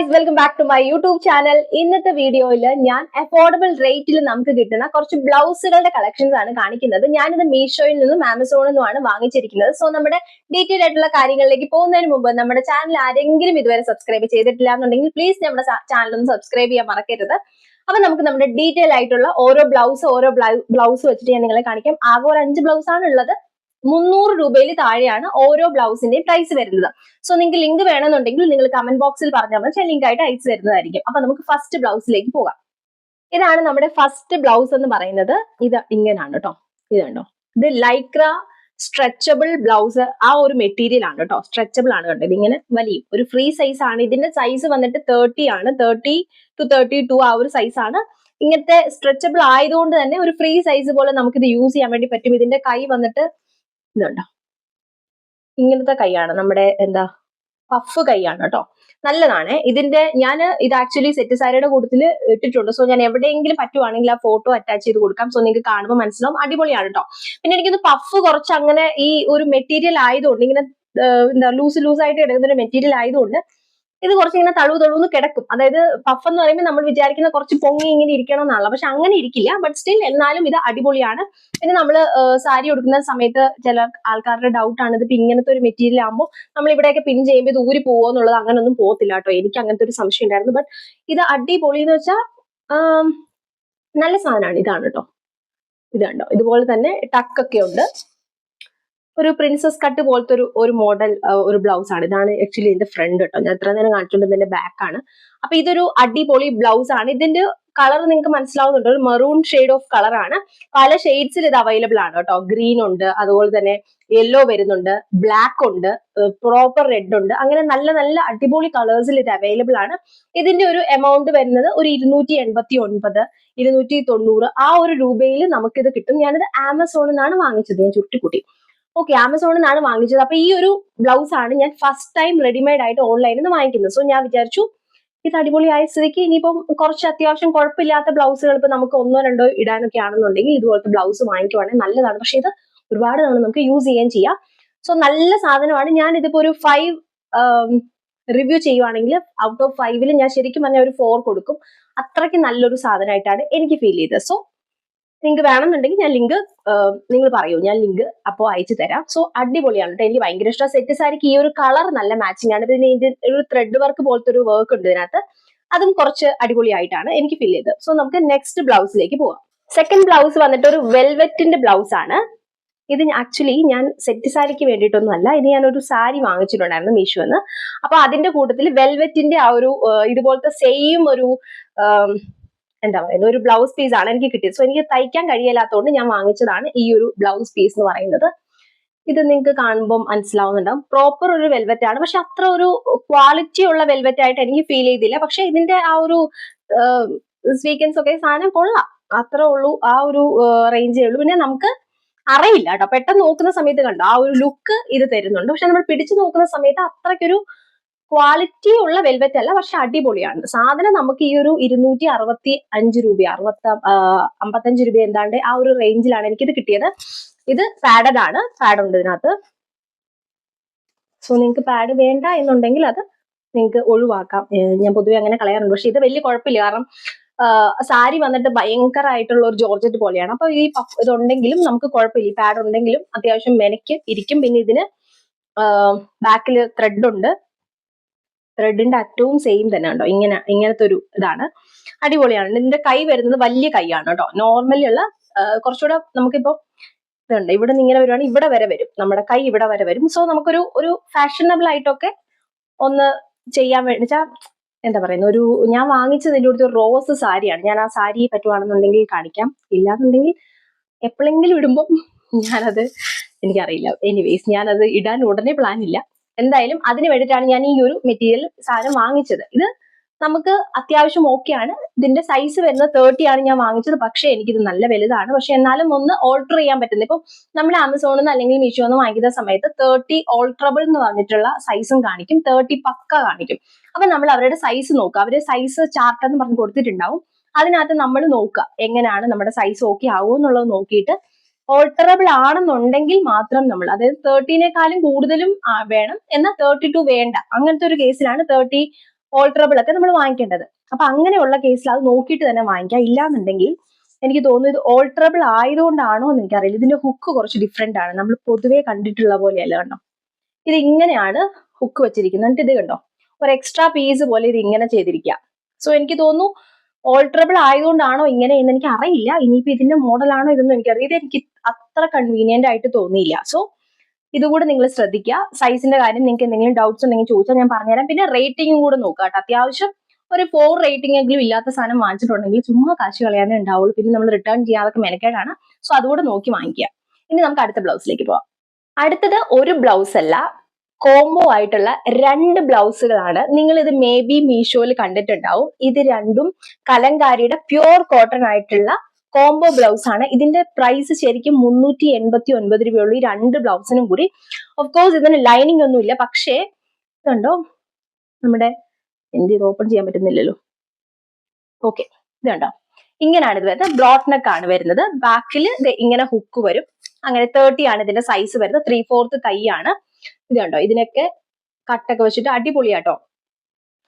Guys, welcome back to my YouTube channel. ഇന്നത്തെ വീഡിയോയിൽ ഞാൻ അഫോർഡബിൾ റേറ്റിൽ നമുക്ക് കിട്ടുന്ന കുറച്ച് ബ്ലൗസുകളുടെ കളക്ഷൻസ് ആണ് കാണിക്കുന്നത്. ഞാനിത് മീഷോയിൽ നിന്നും ആമസോണിൽ നിന്നുമാണ് വാങ്ങിച്ചിരിക്കുന്നത്. സോ നമ്മുടെ ഡീറ്റെയിൽ ആയിട്ടുള്ള കാര്യങ്ങളിലേക്ക് പോകുന്നതിന് മുമ്പ് നമ്മുടെ ചാനൽ ആരെങ്കിലും ഇതുവരെ സബ്സ്ക്രൈബ് ചെയ്തിട്ടില്ല എന്നുണ്ടെങ്കിൽ പ്ലീസ് നമ്മുടെ ചാനൽ ഒന്ന് സബ്സ്ക്രൈബ് ചെയ്യാൻ മറക്കരുത്. അപ്പൊ നമുക്ക് നമ്മുടെ ഡീറ്റെയിൽ ആയിട്ടുള്ള ഓരോ ബ്ലൗസ് വെച്ചിട്ട് ഞാൻ നിങ്ങളെ കാണിക്കാം. ആകെ ഒരു 5 ബ്ലൗസ് ആണ് ഉള്ളത്. 300 രൂപയിൽ താഴെയാണ് ഓരോ ബ്ലൗസിന്റെയും പ്രൈസ് വരുന്നത്. സോ നിങ്ങൾക്ക് ലിങ്ക് വേണമെന്നുണ്ടെങ്കിൽ നിങ്ങൾ കമന്റ് ബോക്സിൽ പറഞ്ഞാൽ മതി, ഞാൻ ലിങ്ക് ആയിട്ട് അയച്ചു തരുന്നതായിരിക്കും. അപ്പൊ നമുക്ക് ഫസ്റ്റ് ബ്ലൗസിലേക്ക് പോകാം. ഇതാണ് നമ്മുടെ ഫസ്റ്റ് ബ്ലൗസ് എന്ന് പറയുന്നത്. ഇത് ഇങ്ങനെയാണ് കേട്ടോ. ഇത് കണ്ടോ, ഇത് ലൈക്ര സ്ട്രെച്ചബിൾ ബ്ലൗസ്. ആ ഒരു മെറ്റീരിയൽ ആണ് കേട്ടോ, സ്ട്രെച്ചബിൾ ആണ് കേട്ടോ. ഇതിങ്ങനെ വലിയ ഒരു ഫ്രീ സൈസ് ആണ്. ഇതിന്റെ സൈസ് വന്നിട്ട് 30 ആണ്, 30 to 32 ആ ഒരു സൈസ് ആണ്. ഇങ്ങനത്തെ സ്ട്രെച്ചബിൾ ആയതുകൊണ്ട് തന്നെ ഒരു ഫ്രീ സൈസ് പോലെ നമുക്ക് ഇത് യൂസ് ചെയ്യാൻ വേണ്ടി പറ്റും. ഇതിന്റെ കൈ വന്നിട്ട് ഇതുണ്ടോ, ഇങ്ങനത്തെ കൈയാണ്, നമ്മുടെ എന്താ പഫ് കൈയാണ് കേട്ടോ. നല്ലതാണ്. ഇത് ആക്ച്വലി സെറ്റ് സാരിയുടെ കൂട്ടത്തിൽ ഇട്ടിട്ടുണ്ട്. സോ ഞാൻ എവിടെയെങ്കിലും പറ്റുവാണെങ്കിൽ ആ ഫോട്ടോ അറ്റാച്ച് ചെയ്ത് കൊടുക്കാം. സോ നിങ്ങൾക്ക് കാണുമ്പോൾ മനസ്സിലാവും, അടിപൊളിയാണ് കേട്ടോ. പിന്നെ എനിക്കിത് പഫ് കുറച്ച് അങ്ങനെ ഈ ഒരു മെറ്റീരിയൽ ആയതുകൊണ്ട്, ഇങ്ങനെ എന്താ ലൂസായിട്ട് കിടക്കുന്ന ഒരു മെറ്റീരിയൽ ആയതുകൊണ്ട് ഇത് കുറച്ച് ഇങ്ങനെ തഴുന്ന് കിടക്കും. അതായത് പഫ് എന്ന് പറയുമ്പോൾ നമ്മൾ വിചാരിക്കുന്ന കുറച്ച് പൊങ്ങി ഇങ്ങനെ ഇരിക്കണം എന്നാണല്ലോ, പക്ഷെ അങ്ങനെ ഇരിക്കില്ല. ബട്ട് സ്റ്റിൽ എന്നാലും ഇത് അടിപൊളിയാണ്. പിന്നെ നമ്മൾ സാരി കൊടുക്കുന്ന സമയത്ത് ചില ആൾക്കാരുടെ ഡൗട്ട് ആണ്, ഇതിപ്പോ ഇങ്ങനത്തെ ഒരു മെറ്റീരിയൽ ആകുമ്പോൾ നമ്മൾ ഇവിടെയൊക്കെ പിൻ ചെയ്യുമ്പോൾ ഇത് ഊരി പോവോ എന്നുള്ളത്. അങ്ങനൊന്നും പോകത്തില്ല കേട്ടോ. എനിക്ക് അങ്ങനത്തെ ഒരു സംശയം ഉണ്ടായിരുന്നു. ബട്ട് ഇത് അടിപൊളി എന്ന് വെച്ചാൽ നല്ല സാധനമാണ്. ഇതാണ് കേട്ടോ, ഇത് കണ്ടോ. ഇതുപോലെ തന്നെ ടക്കൊക്കെ ഉണ്ട്. ഒരു പ്രിൻസസ് കട്ട് പോലത്തെ ഒരു മോഡൽ ഒരു ബ്ലൗസ് ആണ്. ഇതാണ് ആക്ച്വലി ഇതിന്റെ ഫ്രണ്ട് കേട്ടോ. ഞാൻ എത്ര നേരം കാണിച്ചിട്ടുണ്ട്, ഇതിന്റെ ബാക്ക് ആണ്. അപ്പൊ ഇതൊരു അടിപൊളി ബ്ലൗസ് ആണ്. ഇതിന്റെ കളർ നിങ്ങൾക്ക് മനസ്സിലാവുന്നുണ്ട്, ഒരു മെറൂൺ ഷെയ്ഡ് ഓഫ് കളർ ആണ്. പല ഷെയ്ഡ്സിൽ ഇത് അവൈലബിൾ ആണ് കേട്ടോ. ഗ്രീൻ ഉണ്ട്, അതുപോലെ തന്നെ യെല്ലോ വരുന്നുണ്ട്, ബ്ലാക്ക് ഉണ്ട്, പ്രോപ്പർ റെഡ് ഉണ്ട്. അങ്ങനെ നല്ല നല്ല അടിപൊളി കളേഴ്സിൽ ഇത് അവൈലബിൾ ആണ്. ഇതിന്റെ ഒരു എമൗണ്ട് വരുന്നത് ഒരു 289, 290 ആ ഒരു രൂപയിൽ നമുക്കിത് കിട്ടും. ഞാനിത് ആമസോണിൽ നിന്നാണ് വാങ്ങിച്ചത്. ഞാൻ ചുരുട്ടിക്കുട്ടി ഓക്കെ, ആമസോണിൽ നിന്നാണ് വാങ്ങിച്ചത്. അപ്പൊ ഈ ഒരു ബ്ലൗസ് ആണ് ഞാൻ ഫസ്റ്റ് ടൈം റെഡിമെയ്ഡ് ആയിട്ട് ഓൺലൈനിൽ നിന്ന് വാങ്ങിക്കുന്നത്. സോ ഞാൻ വിചാരിച്ചു ഇത് അടിപൊളിയായ സ്ഥിതിക്ക് ഇനിയിപ്പം കുറച്ച് അത്യാവശ്യം കുഴപ്പമില്ലാത്ത ബ്ലൗസുകൾ ഇപ്പൊ നമുക്ക് 1 or 2 ഇടാനൊക്കെ ആണെന്നുണ്ടെങ്കിൽ ഇതുപോലത്തെ ബ്ലൗസ് വാങ്ങിക്കുവാണെങ്കിൽ നല്ലതാണ്. പക്ഷെ ഇത് ഒരുപാട് തവണ നമുക്ക് യൂസ് ചെയ്യാൻ ചെയ്യാം. സോ നല്ല സാധനമാണ്. ഞാൻ ഇതിപ്പോ ഒരു 5 റിവ്യൂ ചെയ്യുവാണെങ്കിൽ ഔട്ട് ഓഫ് 5 ഞാൻ ശരിക്കും പറഞ്ഞാൽ ഒരു 4 കൊടുക്കും. അത്രയ്ക്ക് നല്ലൊരു സാധനമായിട്ടാണ് എനിക്ക് ഫീൽ ചെയ്തത്. സോ നിങ്ങൾക്ക് വേണമെന്നുണ്ടെങ്കിൽ ഞാൻ ലിങ്ക് നിങ്ങൾ പറയൂ, ഞാൻ ലിങ്ക് അപ്പോൾ അയച്ചു തരാം. സോ അടിപൊളിയാണ് കേട്ടോ. എനിക്ക് ഭയങ്കര ഇഷ്ടം. സെറ്റ് സാരിക്ക് ഈ ഒരു കളർ നല്ല മാച്ചിങ് ആണ്. ഇതിന് ഒരു ത്രെഡ് വർക്ക് പോലത്തെ ഒരു വർക്ക് ഉണ്ട് ഇതിനകത്ത്. അതും കുറച്ച് അടിപൊളിയായിട്ടാണ് എനിക്ക് ഫീൽ ചെയ്തത്. സോ നമുക്ക് നെക്സ്റ്റ് ബ്ലൗസിലേക്ക് പോവാം. സെക്കൻഡ് ബ്ലൗസ് വന്നിട്ട് ഒരു വെൽവെറ്റിന്റെ ബ്ലൗസ് ആണ്. ഇത് ആക്ച്വലി ഞാൻ സെറ്റ് സാരിക്ക് വേണ്ടിയിട്ടൊന്നും അല്ല, ഇത് ഞാനൊരു സാരി വാങ്ങിച്ചിട്ടുണ്ടായിരുന്നു മീഷോന്ന്. അപ്പൊ അതിന്റെ കൂട്ടത്തിൽ വെൽവെറ്റിന്റെ ആ ഒരു ഇതുപോലത്തെ സെയിം ഒരു എന്താ പറയുന്നത് ഒരു ബ്ലൗസ് പീസ് ആണ് എനിക്ക് കിട്ടിയത്. സോ എനിക്ക് തയ്ക്കാൻ കഴിയില്ലാത്തതുകൊണ്ട് ഞാൻ വാങ്ങിച്ചതാണ് ഈ ഒരു ബ്ലൗസ് പീസ് എന്ന് പറയുന്നത്. ഇത് നിങ്ങൾക്ക് കാണുമ്പോൾ മനസ്സിലാവുന്നുണ്ടാവും, പ്രോപ്പർ ഒരു വെൽവെറ്റ് ആണ്. പക്ഷെ അത്ര ഒരു ക്വാളിറ്റി ഉള്ള വെൽവെറ്റ് ആയിട്ട് എനിക്ക് ഫീൽ ചെയ്തില്ല. പക്ഷെ ഇതിന്റെ ആ ഒരു സ്വീക്കൻസ് ഒക്കെ സാധനം കൊള്ളാം, അത്രേ ഉള്ളൂ. ആ ഒരു റേഞ്ചേ ഉള്ളൂ. പിന്നെ നമുക്ക് അറിയില്ല കേട്ടോ, പെട്ടെന്ന് നോക്കുന്ന സമയത്ത് കണ്ടോ ആ ഒരു ലുക്ക് ഇത് തരുന്നുണ്ട്. പക്ഷെ നമ്മൾ പിടിച്ചു നോക്കുന്ന സമയത്ത് അത്രയ്ക്കൊരു ക്വാളിറ്റി ഉള്ള വെൽവെറ്റ് അല്ല, പക്ഷെ അടിപൊളിയാണ് സാധനം. നമുക്ക് ഈ ഒരു 265 രൂപ 55 രൂപ എന്താണ്ട് ആ ഒരു റേഞ്ചിലാണ് എനിക്കിത് കിട്ടിയത്. ഇത് പാഡഡ് ആണ്, പാഡ് ഉണ്ട് ഇതിനകത്ത്. സോ നിങ്ങൾക്ക് പാഡ് വേണ്ട എന്നുണ്ടെങ്കിൽ അത് നിങ്ങൾക്ക് ഒഴിവാക്കാം. ഞാൻ പൊതുവെ അങ്ങനെ കളയാറുണ്ട്. പക്ഷെ ഇത് വലിയ കുഴപ്പമില്ല, കാരണം സാരി വന്നിട്ട് ഭയങ്കരമായിട്ടുള്ള ഒരു ജോർജറ്റ് പോലെയാണ്. അപ്പൊ ഈ ഇതുണ്ടെങ്കിലും നമുക്ക് കുഴപ്പമില്ല. ഈ പാഡ് ഉണ്ടെങ്കിലും അത്യാവശ്യം മെനക്ക് ഇരിക്കും. പിന്നെ ഇതിന് ബാക്കിൽ ത്രെഡ് ഉണ്ട്. ത്രെഡിന്റെ അറ്റവും സെയിം തന്നെ ഉണ്ടോ, ഇങ്ങനത്തെ ഒരു ഇതാണ്. അടിപൊളിയാണ്. ഇതിന്റെ കൈ വരുന്നത് വലിയ കൈയാണ് കേട്ടോ. നോർമലി ഉള്ള കുറച്ചുകൂടെ നമുക്കിപ്പോ ഇതുണ്ട്, ഇവിടെ നിന്ന് ഇങ്ങനെ വരുവാണെങ്കിൽ ഇവിടെ വരെ വരും, നമ്മുടെ കൈ ഇവിടെ വരെ വരും. സോ നമുക്കൊരു ഫാഷനബിൾ ആയിട്ടൊക്കെ ഒന്ന് ചെയ്യാൻ വേണ്ടി എന്താ പറയുന്നത്, ഞാൻ വാങ്ങിച്ചതിൻ്റെ ഒരു റോസ് സാരിയാണ്. ഞാൻ ആ സാരി പറ്റുവാണെന്നുണ്ടെങ്കിൽ കാണിക്കാം, ഇല്ലാന്നുണ്ടെങ്കിൽ എപ്പോഴെങ്കിലും ഇടുമ്പോൾ ഞാനത് എനിക്കറിയില്ല. എനിവേസ് ഞാനത് ഇടാൻ ഉടനെ പ്ലാൻ ഇല്ല. എന്തായാലും അതിന് വേണ്ടിയിട്ടാണ് ഞാൻ ഈ ഒരു മെറ്റീരിയൽ സാധനം വാങ്ങിച്ചത്. ഇത് നമുക്ക് അത്യാവശ്യം ഓക്കെയാണ്. ഇതിന്റെ സൈസ് വരുന്നത് 30 ആണ് ഞാൻ വാങ്ങിച്ചത്. പക്ഷെ എനിക്കിത് നല്ല വലുതാണ്. പക്ഷെ എന്നാലും ഒന്ന് ഓൾട്ടർ ചെയ്യാൻ പറ്റുന്നത്. ഇപ്പം നമ്മൾ ആമസോണിൽ നിന്ന് അല്ലെങ്കിൽ മീഷോയിൽ നിന്ന് വാങ്ങിക്കുന്ന സമയത്ത് 30 ഓൾട്ടറബിൾ എന്ന് പറഞ്ഞിട്ടുള്ള സൈസും കാണിക്കും, 30 പക്ക കാണിക്കും. അപ്പൊ നമ്മൾ അവരുടെ സൈസ് നോക്കുക. അവര് സൈസ് ചാർട്ട് എന്ന് പറഞ്ഞ് കൊടുത്തിട്ടുണ്ടാവും. അതിനകത്ത് നമ്മൾ നോക്കുക എങ്ങനെയാണ് നമ്മുടെ സൈസ് ഓക്കെ ആവുമോ എന്നുള്ളത് നോക്കിയിട്ട് ഓൾട്ടറബിൾ ആണെന്നുണ്ടെങ്കിൽ മാത്രം നമ്മൾ, അതായത് 30നേക്കാളും കൂടുതലും വേണം, എന്നാൽ 32 വേണ്ട, അങ്ങനത്തെ ഒരു കേസിലാണ് 30 ഓൾട്ടറബിൾ ഒക്കെ നമ്മൾ വാങ്ങിക്കേണ്ടത്. അപ്പൊ അങ്ങനെയുള്ള കേസിൽ അത് നോക്കിയിട്ട് തന്നെ വാങ്ങിക്കാം. ഇല്ലാന്നുണ്ടെങ്കിൽ എനിക്ക് തോന്നുന്നു ഇത് ഓൾട്ടറബിൾ ആയതുകൊണ്ടാണോ എന്ന് എനിക്കറിയില്ല, ഇതിന്റെ ഹുക്ക് കുറച്ച് ഡിഫറെന്റ് ആണ്, നമ്മൾ പൊതുവേ കണ്ടിട്ടുള്ള പോലെയല്ല. കണ്ടോ, ഇത് ഇങ്ങനെയാണ് ഹുക്ക് വെച്ചിരിക്കുന്നത്. എന്നിട്ട് ഇത് കണ്ടോ, ഒരു എക്സ്ട്രാ പീസ് പോലെ ഇത് ഇങ്ങനെ ചെയ്തിരിക്കുക. സോ എനിക്ക് തോന്നുന്നു ഓൾട്ടറബിൾ ആയതുകൊണ്ടാണോ ഇങ്ങനെ എന്ന് എനിക്ക് അറിയില്ല. ഇനിയിപ്പോ ഇതിന്റെ മോഡലാണോ ഇതൊന്നും എനിക്കറിയാം. ഇത് എനിക്ക് അത്ര കൺവീനിയന്റ് ആയിട്ട് തോന്നിയില്ല. സോ ഇതുകൂടെ നിങ്ങൾ ശ്രദ്ധിക്കുക. സൈസിന്റെ കാര്യം നിങ്ങൾക്ക് എന്തെങ്കിലും ഡൗട്ട്സ് ഉണ്ടെങ്കിൽ ചോദിച്ചാൽ ഞാൻ പറഞ്ഞുതരാം. പിന്നെ റേറ്റിംഗും കൂടെ നോക്കുക കേട്ടോ. അത്യാവശ്യം ഒരു 4 റേറ്റിംഗ് എങ്കിലും ഇല്ലാത്ത സാധനം വാങ്ങിച്ചിട്ടുണ്ടെങ്കിൽ ചുമ്മാ കാശ് കളയാനേ ഉണ്ടാവുള്ളൂ. പിന്നെ നമ്മൾ റിട്ടേൺ ചെയ്യാതൊക്കെ മെനക്കേടാണ്. സോ അതുകൂടെ നോക്കി വാങ്ങിക്കുക. ഇനി നമുക്ക് അടുത്ത ബ്ലൗസിലേക്ക് പോവാം. അടുത്തത് ഒരു ബ്ലൗസ് അല്ല, കോംബോ ആയിട്ടുള്ള 2 ബ്ലൗസുകളാണ്. നിങ്ങൾ ഇത് മേ ബി മീഷോയിൽ കണ്ടിട്ടുണ്ടാവും. ഇത് രണ്ടും കലങ്കാരിയുടെ പ്യൂർ കോട്ടൺ ആയിട്ടുള്ള കോംബോ ബ്ലൗസ് ആണ്. ഇതിന്റെ പ്രൈസ് ശരിക്കും 389 രൂപയുള്ളൂ ഈ 2 ബ്ലൗസിനും കൂടി. ഓഫ് കോഴ്സ് ഇതിന് ലൈനിങ് ഒന്നും ഇല്ല. പക്ഷേ ഇതുണ്ടോ, നമ്മുടെ ഇത് ഓപ്പൺ ചെയ്യാൻ പറ്റുന്നില്ലല്ലോ. ഓക്കെ, ഇത് കണ്ടോ, ഇങ്ങനെയാണ് ഇത് വരുന്നത്. ബ്രോഡ് നെക്ക് ആണ് വരുന്നത്. ബാക്കിൽ ഇങ്ങനെ ഹുക്ക് വരും. അങ്ങനെ 30 ആണ് ഇതിന്റെ സൈസ് വരുന്നത്. 3/4 കൈയാണ്. ഇത് കണ്ടോ, ഇതിനൊക്കെ കട്ടൊക്കെ വെച്ചിട്ട് അടിപൊളിയാട്ടോ.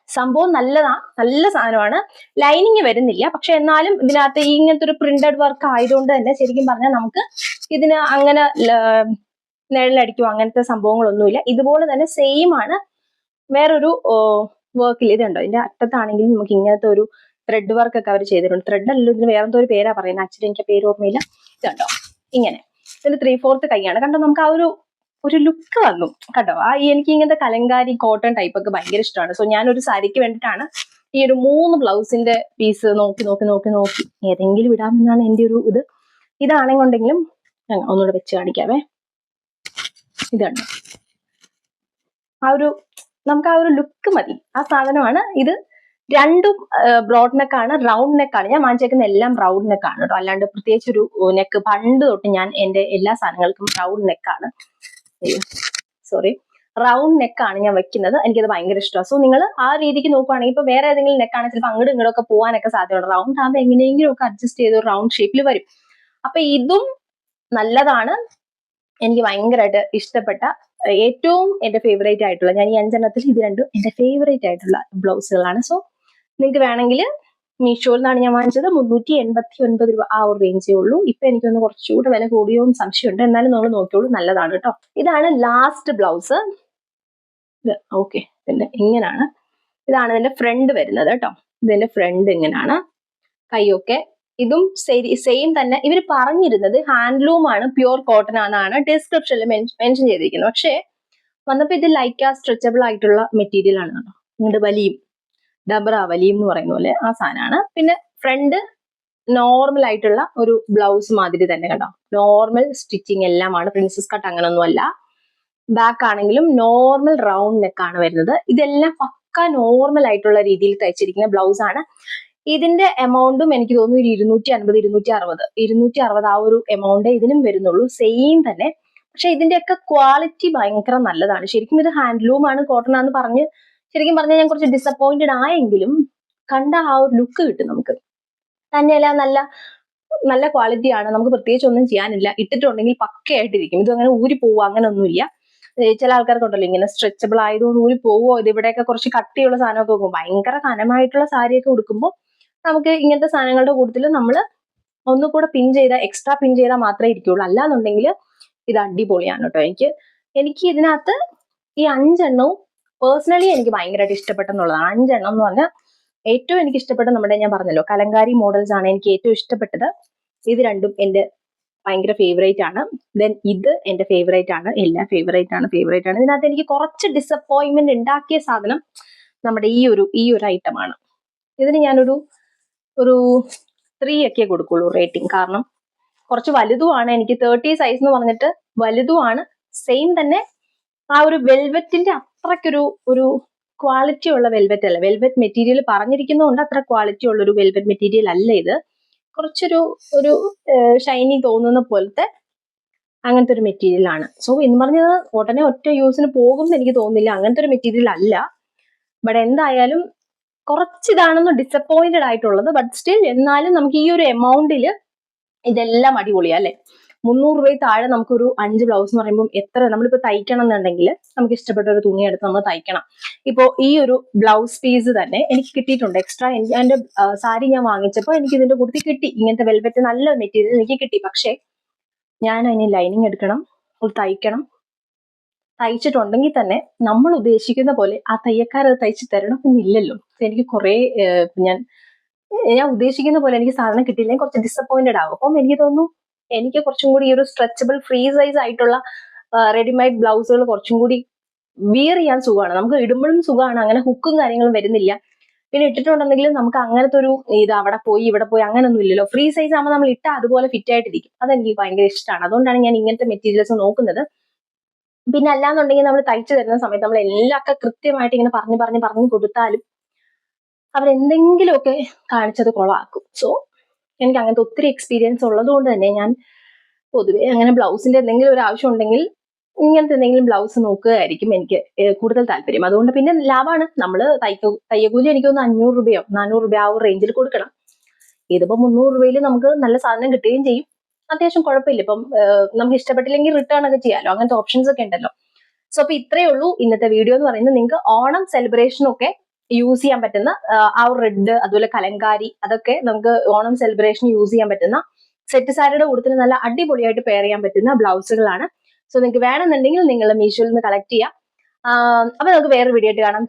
സംഭവം നല്ലതാ, നല്ല സാധനമാണ്. ലൈനിങ് വരുന്നില്ല. പക്ഷെ എന്നാലും ഇതിനകത്ത് ഇങ്ങനത്തെ ഒരു പ്രിന്റഡ് വർക്ക് ആയതുകൊണ്ട് തന്നെ ശരിക്കും പറഞ്ഞാൽ നമുക്ക് ഇതിന് അങ്ങനെ നിഴലടിക്കുമോ അങ്ങനത്തെ സംഭവങ്ങളൊന്നുമില്ല. ഇതുപോലെ തന്നെ സെയിം ആണ് വേറൊരു വർക്കിൽ. ഇതുണ്ടോ, ഇതിന്റെ അറ്റത്താണെങ്കിൽ നമുക്ക് ഇങ്ങനത്തെ ഒരു ത്രെഡ് വർക്ക് ഒക്കെ അവർ ചെയ്തിട്ടുണ്ട്. ത്രെഡ് അല്ലല്ലോ, ഇതിന് വേറെന്തോ ഒരു പേരാ പറയുന്നത്. ആക്ച്വലി എനിക്ക് പേര് ഓർമ്മയില്ല. ഇതുണ്ടോ, ഇങ്ങനെ ഇതിന്റെ 3/4 കൈയാണ്. കണ്ടോ, നമുക്ക് ആ ഒരു ലുക്ക് വന്നു കേട്ടോ. എനിക്ക് ഇങ്ങനത്തെ കലങ്കാരി കോട്ടൺ ടൈപ്പ് ഒക്കെ ഭയങ്കര ഇഷ്ടമാണ്. സോ ഞാൻ ഒരു സാരിക്ക് വേണ്ടിയിട്ടാണ് ഈ ഒരു 3 ബ്ലൗസിന്റെ പീസ് നോക്കി ഏതെങ്കിലും ഇടാമെന്നാണ് എൻ്റെ ഒരു ഇത്. ഇതാണെന്നുണ്ടെങ്കിലും ഒന്നുകൂടെ വെച്ച് കാണിക്കാവേ. ഇതാണ് നമുക്ക് ആ ഒരു ലുക്ക് മതി, ആ സാധനമാണ് ഇത്. രണ്ടും ബ്രോഡ് നെക്കാണ്, റൗണ്ട് നെക്കാണ്. ഞാൻ വാങ്ങിച്ചേക്കുന്ന എല്ലാം റൗണ്ട് നെക്കാണ് കേട്ടോ. അല്ലാണ്ട് പ്രത്യേകിച്ച് ഒരു നെക്ക് പണ്ട് തൊട്ട് ഞാൻ എൻ്റെ എല്ലാ സാധനങ്ങൾക്കും റൗണ്ട് നെക്കാണ്, സോറി, റൗണ്ട് നെക്കാണ് ഞാൻ വെക്കുന്നത്. എനിക്കത് ഭയങ്കര ഇഷ്ടമാണ്. സോ നിങ്ങൾ ആ രീതിക്ക് നോക്കുവാണെങ്കിൽ ഇപ്പൊ വേറെ ഏതെങ്കിലും നെക്കാണ് ചിലപ്പോൾ അങ്ങോട്ടും ഇങ്ങോട്ടും ഒക്കെ പോകാനൊക്കെ സാധ്യതയുണ്ട്. റൗണ്ട് ആകുമ്പോൾ എങ്ങനെയെങ്കിലും ഒക്കെ അഡ്ജസ്റ്റ് ചെയ്ത് ഒരു റൗണ്ട് ഷേപ്പിൽ വരും. അപ്പൊ ഇതും നല്ലതാണ്. എനിക്ക് ഭയങ്കരമായിട്ട് ഇഷ്ടപ്പെട്ട, ഏറ്റവും എന്റെ ഫേവറേറ്റ് ആയിട്ടുള്ള, ഞാൻ ഈ 5 എണ്ണത്തിൽ ഇത് രണ്ടും എന്റെ ഫേവറേറ്റ് ആയിട്ടുള്ള ബ്ലൗസുകളാണ്. സോ നിങ്ങൾക്ക് വേണമെങ്കിൽ മീഷോയിൽ നിന്നാണ് ഞാൻ വാങ്ങിച്ചത്. 389 രൂപ ആ ഒരു റേഞ്ചേ ഉള്ളൂ. ഇപ്പൊ എനിക്കൊന്ന് കുറച്ചുകൂടെ വില കൂടിയോ എന്ന് സംശയമുണ്ട്. എന്നാലും നമ്മൾ നോക്കിയോളൂ, നല്ലതാണ് കേട്ടോ. ഇതാണ് ലാസ്റ്റ് ബ്ലൗസ്. ഓക്കെ, ഇങ്ങനെയാണ്. ഇതാണ് ഇതിന്റെ ഫ്രണ്ട് വരുന്നത് കേട്ടോ. ഇതിന്റെ ഫ്രണ്ട് ഇങ്ങനെയാണ്. കൈയൊക്കെ ഇതും സെയിം തന്നെ. ഇവർ പറഞ്ഞിരുന്നത് ഹാൻഡ്ലൂം ആണ്, പ്യൂർ കോട്ടൺ ആണെന്നാണ് ഡിസ്ക്രിപ്ഷനിൽ മെൻഷൻ ചെയ്തിരിക്കുന്നത്. പക്ഷേ വന്നപ്പോ ഇത് ലൈക്ക സ്ട്രെച്ചബിൾ ആയിട്ടുള്ള മെറ്റീരിയൽ ആണ് കേട്ടോ. ഇങ്ങോട്ട് വലിയും, ഡബറ വലിയും എന്ന് പറയുന്ന പോലെ ആ സാധനമാണ്. പിന്നെ ഫ്രണ്ട് നോർമൽ ആയിട്ടുള്ള ഒരു ബ്ലൗസ് മാതിരി തന്നെ കേട്ടോ. നോർമൽ സ്റ്റിച്ചിങ് എല്ലാമാണ്, പ്രിൻസസ് കട്ട് അങ്ങനൊന്നും അല്ല. ബാക്ക് ആണെങ്കിലും നോർമൽ റൗണ്ട് നെക്കാണ് വരുന്നത്. ഇതെല്ലാം പക്ക നോർമൽ ആയിട്ടുള്ള രീതിയിൽ തയ്ച്ചിരിക്കുന്ന ബ്ലൗസ് ആണ്. ഇതിന്റെ എമൗണ്ടും എനിക്ക് തോന്നുന്നു 250, 260 ആ ഒരു എമൗണ്ടേ ഇതിനും വരുന്നുള്ളൂ. സെയിം തന്നെ. പക്ഷെ ഇതിന്റെയൊക്കെ ക്വാളിറ്റി ഭയങ്കര നല്ലതാണ്. ശരിക്കും ഇത് ഹാൻഡ്ലൂം ആണ്, കോട്ടൺ ആണെന്ന് പറഞ്ഞ് ശരിക്കും പറഞ്ഞാൽ ഞാൻ കുറച്ച് ഡിസപ്പോയിന്റഡ് ആയെങ്കിലും കണ്ട ആ ഒരു ലുക്ക് കിട്ടും നമുക്ക്. തന്നെയല്ല നല്ല നല്ല ക്വാളിറ്റിയാണ്. നമുക്ക് പ്രത്യേകിച്ച് ഒന്നും ചെയ്യാനില്ല. ഇട്ടിട്ടുണ്ടെങ്കിൽ പക്കയായിട്ടിരിക്കും. ഇത് അങ്ങനെ ഊരി പോവുക അങ്ങനെ ഒന്നുമില്ല. ചില ആൾക്കാർക്കുണ്ടല്ലോ ഇങ്ങനെ സ്ട്രെച്ചബിൾ ആയതുകൊണ്ട് ഊരി പോവോ, ഇത് ഇവിടെയൊക്കെ കുറച്ച് കട്ടിയുള്ള സാധനമൊക്കെ വെക്കും. ഭയങ്കര കനമായിട്ടുള്ള സാരിയൊക്കെ ഉടുക്കുമ്പോൾ നമുക്ക് ഇങ്ങനത്തെ സാധനങ്ങളുടെ കൂട്ടത്തിൽ നമ്മൾ ഒന്നുകൂടെ എക്സ്ട്രാ പിൻ ചെയ്താൽ മാത്രമേ ഇരിക്കുള്ളൂ. അല്ലാന്നുണ്ടെങ്കിൽ ഇത് അടിപൊളിയാണ് കേട്ടോ. എനിക്ക് ഇതിനകത്ത് ഈ 5 എണ്ണവും പേഴ്സണലി എനിക്ക് ഭയങ്കരമായിട്ട് ഇഷ്ടപ്പെട്ടെന്നുള്ളതാണ്. 5 എണ്ണം എന്ന് പറഞ്ഞാൽ ഏറ്റവും എനിക്ക് ഇഷ്ടപ്പെട്ട ഞാൻ പറഞ്ഞല്ലോ കലങ്കാരി മോഡൽസ് ആണ് എനിക്ക് ഏറ്റവും ഇഷ്ടപ്പെട്ടത്. ഇത് രണ്ടും എന്റെ ഭയങ്കര ഫേവറേറ്റ് ആണ്. ദെൻ ഇത് എന്റെ ഫേവറേറ്റ് ആണ്. എല്ലാം ഫേവറേറ്റ് ആണ്. ഇതിനകത്ത് എനിക്ക് കുറച്ച് ഡിസപ്പോയിന്റ്മെന്റ് ഉണ്ടാക്കിയ സാധനം നമ്മുടെ ഈ ഒരു ഐറ്റമാണ്. ഇതിന് ഞാനൊരു 3 ഒക്കെ കൊടുക്കുള്ളൂ റേറ്റിംഗ്. കാരണം കുറച്ച് വലുതുമാണ്. എനിക്ക് 30 സൈസ് എന്ന് പറഞ്ഞിട്ട് വലുതുമാണ്. സെയിം തന്നെ ആ ഒരു വെൽവെറ്റിന്റെ അത്രയ്ക്കൊരു ക്വാളിറ്റി ഉള്ള വെൽവെറ്റ് അല്ല. വെൽവെറ്റ് മെറ്റീരിയൽ പറഞ്ഞിരിക്കുന്നതുകൊണ്ട് അത്ര ക്വാളിറ്റി ഉള്ള ഒരു വെൽവെറ്റ് മെറ്റീരിയൽ അല്ല ഇത്. കുറച്ചൊരു ഷൈനി തോന്നുന്ന പോലത്തെ അങ്ങനത്തെ ഒരു മെറ്റീരിയൽ ആണ്. സോ എന്ന് പറഞ്ഞത് ഉടനെ ഒറ്റ യൂസിന് പോകുമെന്ന് എനിക്ക് തോന്നുന്നില്ല. അങ്ങനത്തെ ഒരു മെറ്റീരിയൽ അല്ല. ബട്ട് എന്തായാലും കുറച്ചിതാണെന്ന് ഡിസപ്പോയിന്റഡ് ആയിട്ടുള്ളത്. ബട്ട് സ്റ്റിൽ എന്നാലും നമുക്ക് ഈ ഒരു എമൗണ്ടിൽ ഇതെല്ലാം അടിപൊളിയാ അല്ലെ. 300 താഴെ നമുക്കൊരു 5 ബ്ലൗസ് എന്ന് പറയുമ്പോൾ എത്ര നമ്മളിപ്പോൾ തയ്ക്കണം എന്നുണ്ടെങ്കിൽ നമുക്ക് ഇഷ്ടപ്പെട്ട ഒരു തുണി എടുത്ത് നമ്മൾ തയ്ക്കണം. ഇപ്പോൾ ഈ ഒരു ബ്ലൗസ് പീസ് തന്നെ എനിക്ക് കിട്ടിയിട്ടുണ്ട് എക്സ്ട്രാ. എനിക്ക് എൻ്റെ സാരി ഞാൻ വാങ്ങിച്ചപ്പോൾ എനിക്ക് ഇതിന്റെ കൂട്ടത്തിൽ കിട്ടി. ഇങ്ങനത്തെ വെൽവെറ്റ് നല്ല മെറ്റീരിയൽ എനിക്ക് കിട്ടി. പക്ഷേ ഞാൻ അതിന് ലൈനിങ് എടുക്കണം, തയ്ക്കണം. തയ്ച്ചിട്ടുണ്ടെങ്കിൽ തന്നെ നമ്മൾ ഉദ്ദേശിക്കുന്ന പോലെ ആ തയ്യക്കാരത് തയ്ച്ച് തരണം എന്നില്ലല്ലോ. എനിക്ക് കുറെ ഞാൻ ഉദ്ദേശിക്കുന്ന പോലെ എനിക്ക് സാധനം കിട്ടിയില്ലെങ്കിൽ കുറച്ച് ഡിസപ്പോയിന്റഡ് ആകും. അപ്പം എനിക്ക് തോന്നുന്നു എനിക്ക് കുറച്ചും കൂടി ഈ ഒരു സ്ട്രെച്ചബിൾ ഫ്രീ സൈസ് ആയിട്ടുള്ള റെഡിമെയ്ഡ് ബ്ലൗസുകൾ കുറച്ചും കൂടി വിയർ ചെയ്യാൻ സുഖമാണ്. നമുക്ക് ഇടുമ്പോഴും സുഖമാണ്, അങ്ങനെ ഹുക്കും കാര്യങ്ങളും വരുന്നില്ല. പിന്നെ ഇട്ടിട്ടുണ്ടെങ്കിലും നമുക്ക് അങ്ങനത്തെ ഒരു ഇത് അവിടെ പോയി ഇവിടെ പോയി അങ്ങനൊന്നും ഇല്ലല്ലോ. ഫ്രീ സൈസ് ആകുമ്പോൾ നമ്മൾ ഇട്ടാൽ അതുപോലെ ഫിറ്റ് ആയിട്ടിരിക്കും. അതെനിക്ക് ഭയങ്കര ഇഷ്ടമാണ്. അതുകൊണ്ടാണ് ഞാൻ ഇങ്ങനത്തെ മെറ്റീരിയൽസ് നോക്കുന്നത്. പിന്നെ അല്ലാന്നുണ്ടെങ്കിൽ നമ്മൾ തയ്ച്ചു തരുന്ന സമയത്ത് നമ്മൾ എല്ലാമൊക്കെ കൃത്യമായിട്ട് ഇങ്ങനെ പറഞ്ഞു കൊടുത്താലും അവരെന്തെങ്കിലുമൊക്കെ കാണിച്ചത് കൊളാക്കും. സോ എനിക്ക് അങ്ങനത്തെ ഒത്തിരി എക്സ്പീരിയൻസ് ഉള്ളത് കൊണ്ട് തന്നെ ഞാൻ പൊതുവെ അങ്ങനെ ബ്ലൗസിന്റെ എന്തെങ്കിലും ഒരു ആവശ്യം ഉണ്ടെങ്കിൽ ഇങ്ങനത്തെ എന്തെങ്കിലും ബ്ലൗസ് നോക്കുകയായിരിക്കും എനിക്ക് കൂടുതൽ താല്പര്യം. അതുകൊണ്ട് പിന്നെ ലാഭമാണ്. നമ്മൾ തയ്യക്കൂലി എനിക്കൊന്ന് 500 രൂപയോ 400 രൂപ ആ ഒരു റേഞ്ചിൽ കൊടുക്കണം. ഇതിപ്പോ 300 രൂപയിൽ നമുക്ക് നല്ല സാധനം കിട്ടുകയും ചെയ്യും. അത്യാവശ്യം കുഴപ്പമില്ല. ഇപ്പം നമുക്ക് ഇഷ്ടപ്പെട്ടില്ലെങ്കിൽ റിട്ടേൺ ഒക്കെ ചെയ്യാമല്ലോ. അങ്ങനത്തെ ഓപ്ഷൻസ് ഒക്കെ ഉണ്ടല്ലോ. സോ അപ്പൊ ഇത്രയേ ഉള്ളൂ ഇന്നത്തെ വീഡിയോ എന്ന് പറയുന്നത്. നിങ്ങൾക്ക് ഓണം സെലിബ്രേഷനൊക്കെ യൂസ് ചെയ്യാൻ പറ്റുന്ന ആ ഒരു റെഡ്, അതുപോലെ കലങ്കാരി, അതൊക്കെ നമുക്ക് ഓണം സെലിബ്രേഷൻ യൂസ് ചെയ്യാൻ പറ്റുന്ന സെറ്റ് സാരിയുടെ കൂട്ടത്തിൽ നല്ല അടിപൊളിയായിട്ട് പെയർ ചെയ്യാൻ പറ്റുന്ന ബ്ലൗസുകളാണ്. സോ നിങ്ങൾക്ക് വേണമെന്നുണ്ടെങ്കിൽ നിങ്ങൾ മീഷോയിൽ നിന്ന് കളക്ട് ചെയ്യാം. അപ്പൊ നമുക്ക് വേറെ വീഡിയോ ആയിട്ട് കാണാം.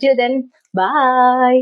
ബൈ.